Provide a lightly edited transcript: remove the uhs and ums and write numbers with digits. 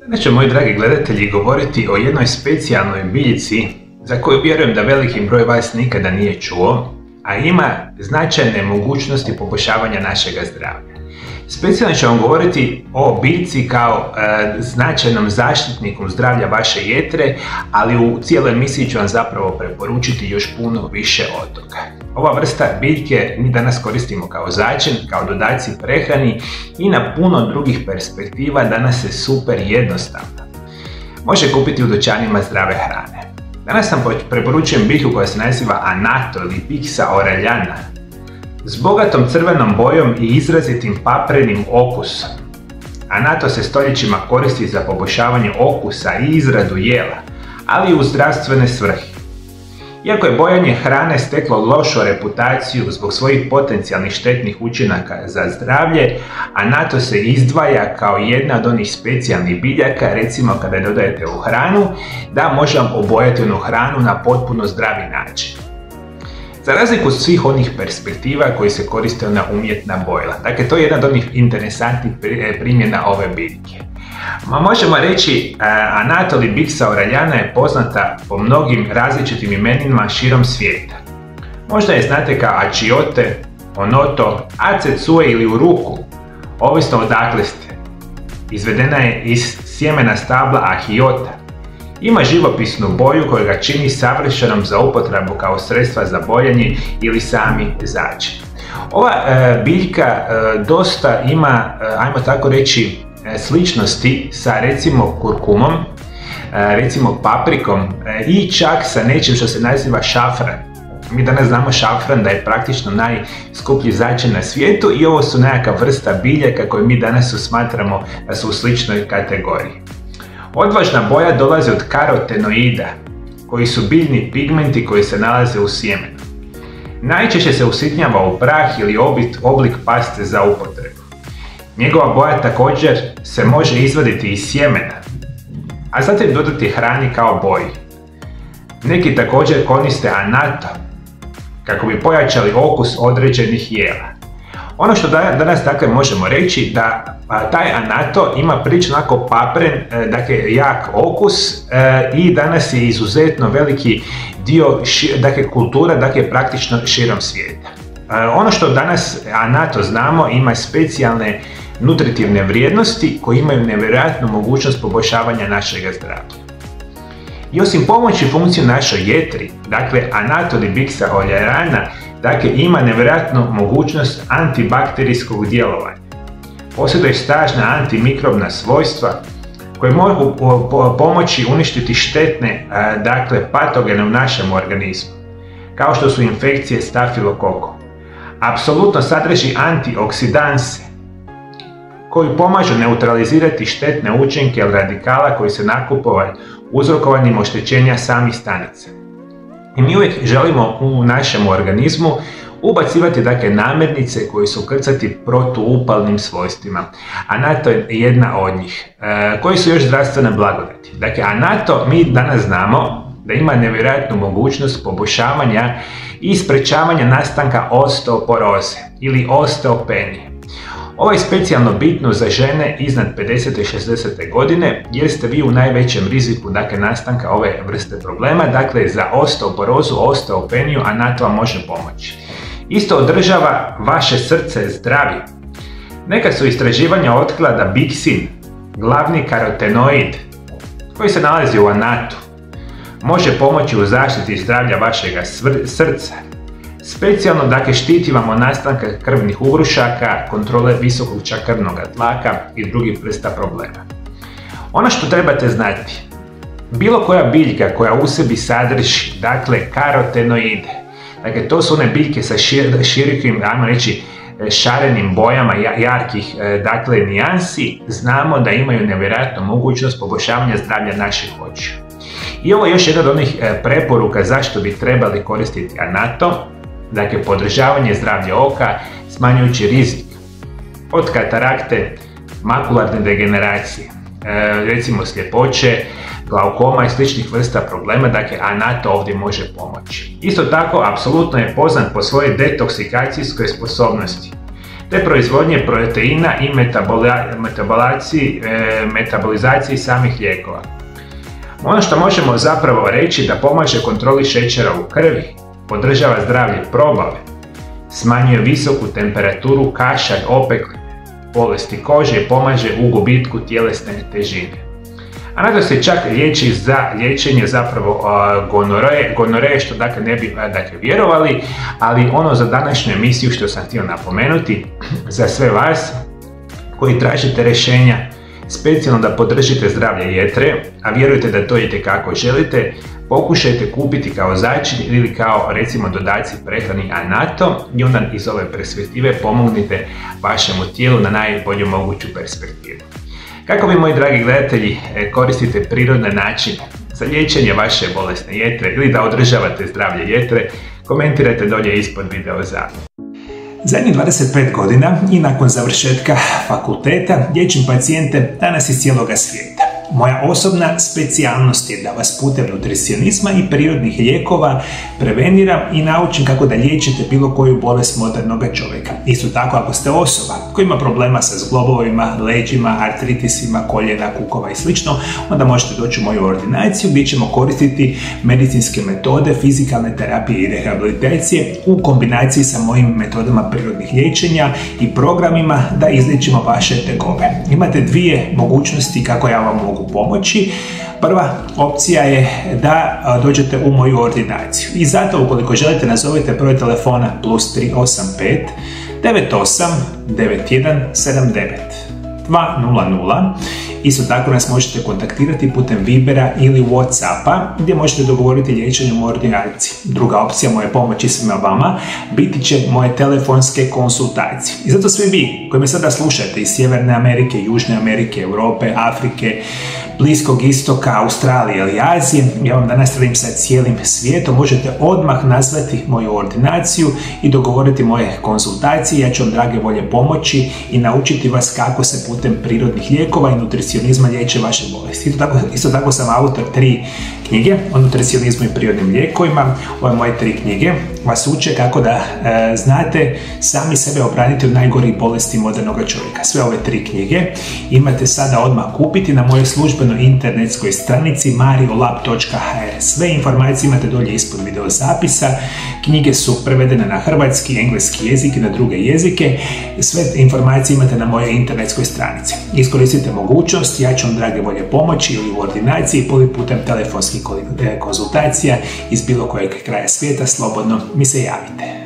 Danas će, moji dragi gledatelji, govoriti o jednoj specijalnoj biljci za koju vjerujem da veliki broj vas nikada nije čuo, a ima značajne mogućnosti poboljšavanja našega zdravlja. Specijalno ću vam govoriti o biljci kao značajnom zaštitniku zdravlja vaše jetre, ali u cijeloj emisiji ću vam zapravo preporučiti još puno više od toga. Ova vrsta biljke mi danas koristimo kao začin, kao dodaci prehrani i na puno drugih perspektiva danas je super jednostavno. Može kupiti u dućanima zdrave hrane. Danas vam preporučujem biljku koja se naziva Anato ili Bixa orellana. S bogatom crvenom bojom i izrazitim paprenim okusom. Anato se stoljećima koristi za poboljšavanje okusa i izradu jela, ali i u zdravstvene svrhe. Iako je bojanje hrane steklo lošu reputaciju zbog svojih potencijalnih štetnih učinaka za zdravlje, Anato se izdvaja kao jedna od onih specijalnih biljaka, recimo kada je dodajete u hranu, da može vam obojati onu hranu na potpuno zdravi način. Za razliku od svih onih perspektiva koji se koriste na umjetna bojila. Dakle, to je jedna od onih interesantnih primjena ove biljke. Možemo reći, Anato ili Bixa orellana je poznata po mnogim različitim imenima širom svijeta. Možda je znate kao achiote, onoto, acecue ili uruku, ovisno odakle ste. Izvedena je iz sjemena stabla ahiota. Ima živopisnu boju koja ga čini savršenom za upotrebu kao sredstva za bojenje ili sami začin. Ova biljka dosta ima, ajmo tako reći, sličnosti sa recimo kurkumom, recimo paprikom i čak sa nečim što se naziva šafran. Mi danas znamo šafran da je praktično najskuplji začin na svijetu i ovo su nekakva vrsta biljaka koje mi danas smatramo da su u sličnoj kategoriji. Odvažna boja dolazi od karotenoida, koji su biljni pigmenti koji se nalaze u sjemenu. Najčešće se usitnjava u prah ili oblik paste za upotrebu. Njegova boja također se može izvaditi iz sjemena, a zatim dodati hrani kao boji. Neki također koriste Anato kako bi pojačali okus određenih jela. Ono što danas dakle možemo reći da taj Anato ima prilično onako papren, dakle jak okus i danas je izuzetno veliki dio kultura, dakle praktično širom svijeta. Ono što danas Anato znamo ima specijalne nutritivne vrijednosti koje imaju nevjerojatnu mogućnost poboljšavanja našeg zdravlja. I osim pomoći funkciju našoj jetri, dakle Anato ili Bixa orellana, dakle ima nevjerojatnu mogućnost antibakterijskog djelovanja. Posjeduje snažna antimikrobna svojstva koje mogu pomoći uništiti štetne patogene u našem organizmu, kao što su infekcije stafilokokom. Apsolutno sadrži antioksidanse koji pomažu neutralizirati štetne učinke radikala koji se nakupovaju uzrokovanjem oštećenja samih stanica. I mi uvijek želimo u našem organizmu ubacivati namirnice koje su krcati protuupalnim svojstvima. Anato je jedna od njih. Koji su još zdravstvene blagodati? Dakle, Anato mi danas znamo da ima nevjerojatnu mogućnost poboljšavanja i sprečavanja nastanka osteoporoze ili osteopenije. Ovo je specijalno bitno za žene iznad 50. i 60. godine jer ste vi u najvećem riziku nastanka ove vrste problema. Dakle, za osteoporozu, osteopeniju Anato vam može pomoći. Isto održava vaše srce zdravim. Neka su istraživanja otkrila da Bixin, glavni karotenoid koji se nalazi u Anatu, može pomoći u zaštiti zdravlja vašeg srca. Specijalno štiti vam od nastanka krvnih ugrušaka, kontrole visokog krvnog tlaka i drugih vrsta problema. Ono što trebate znati, bilo koja biljka koja u sebi sadrži karotenoide, to su one biljke sa širokim, ajmo reći, šarenim bojama jarkih nijansi, znamo da imaju nevjerojatnu mogućnost poboljšavanja zdravlja naših očiju. I ovo je još jedna od onih preporuka zašto bi trebali koristiti Anato, podržavanje zdravlja oka, smanjujući rizik od katarakte, makularne degeneracije, recimo sljepoće, glaukoma i sličnih vrsta problema, Anato ovdje može pomoći. Isto tako, apsolutno je poznat po svojoj detoksikacijskoj sposobnosti. te proizvodnje proteina i metabolizaciji samih lijekova. Ono što možemo zapravo reći da pomaže kontroli šećera u krvi, podržava zdravlje probave, smanjuje visoku temperaturu, kašalj, opekline, bolesti kože i pomaže u gubitku tjelesne težine. A nadal se čak liječi za liječenje zapravo gonoreje, što dakle ne bi vjerovali, ali ono za današnju emisiju što sam htio napomenuti, za sve vas koji tražite rješenja specijalno da podržite zdravlje jetre, a vjerujte da to itekako želite, pokušajte kupiti kao začin ili kao recimo dodaci prehrani, a na to i onda iz ove perspektive pomognite vašemu tijelu na najbolju moguću perspektivu. Kako vi, moji dragi gledatelji, koristite prirodne načine za liječenje vaše bolesne jetre ili da održavate zdravlje jetre, komentirajte dolje ispod video zapisa. Zadnjih 25 godina i nakon završetka fakulteta liječim pacijente danas iz cijeloga svijeta. Moja osobna specijalnost je da vas putem nutricionizma i prirodnih lijekova preveniram i naučim kako da liječite bilo koju bolest modernog čovjeka. Isto tako, ako ste osoba koja ima problema sa zglobovima, leđima, artritisima, koljena, kukova i sl., onda možete doći u moju ordinaciju gdje ćemo koristiti medicinske metode, fizikalne terapije i rehabilitacije u kombinaciji sa mojim metodama prirodnih liječenja i programima da izliječimo vaše tegobe. Imate dvije mogućnosti kako ja vam mogu pomoći. Prva opcija je da dođete u moju ordinaciju i zato ukoliko želite nazovite broj telefona +385 98 91 79 200. Isto tako nas možete kontaktirati putem Vibera ili Whatsappa gdje možete dogovoriti liječenje u ordinaciji. Druga opcija moje pomoći svima vama biti će moje telefonske konsultacije. I zato svi vi koji me sada slušate iz Sjeverne Amerike, Južne Amerike, Europe, Afrike, Bliskog istoka, Australije ili Azije, ja vam danas radim sa cijelim svijetom, možete odmah nazvati moju ordinaciju i dogovoriti moje konsultacije. Ja ću vam, drage volje, pomoći i naučiti vas kako se putem prirodnih lijekova i nutricionizma liječe vaše bolesti. Isto tako sam autor 3 knjige o nutricionizmu i prirodnim lijekovima. Ove moje 3 knjige vas uče kako da znate sami sebe obraniti od najgorih bolesti modernog čovjeka. Sve ove 3 knjige imate sada odmah kupiti na mojoj službenoj internetskoj stranici mariolab.hr. Sve informacije imate dolje ispod video zapisa. Knjige su prevedene na hrvatski, engleski jezik i na druge jezike. Sve informacije imate na mojoj internetskoj stranici. Iskoristite mogućnost, ja ću vam, drage volje, pomoći ili u ordinaciji ili putem telefonskih konzultacija iz bilo kojeg kraja svijeta, slobodno mi se javite.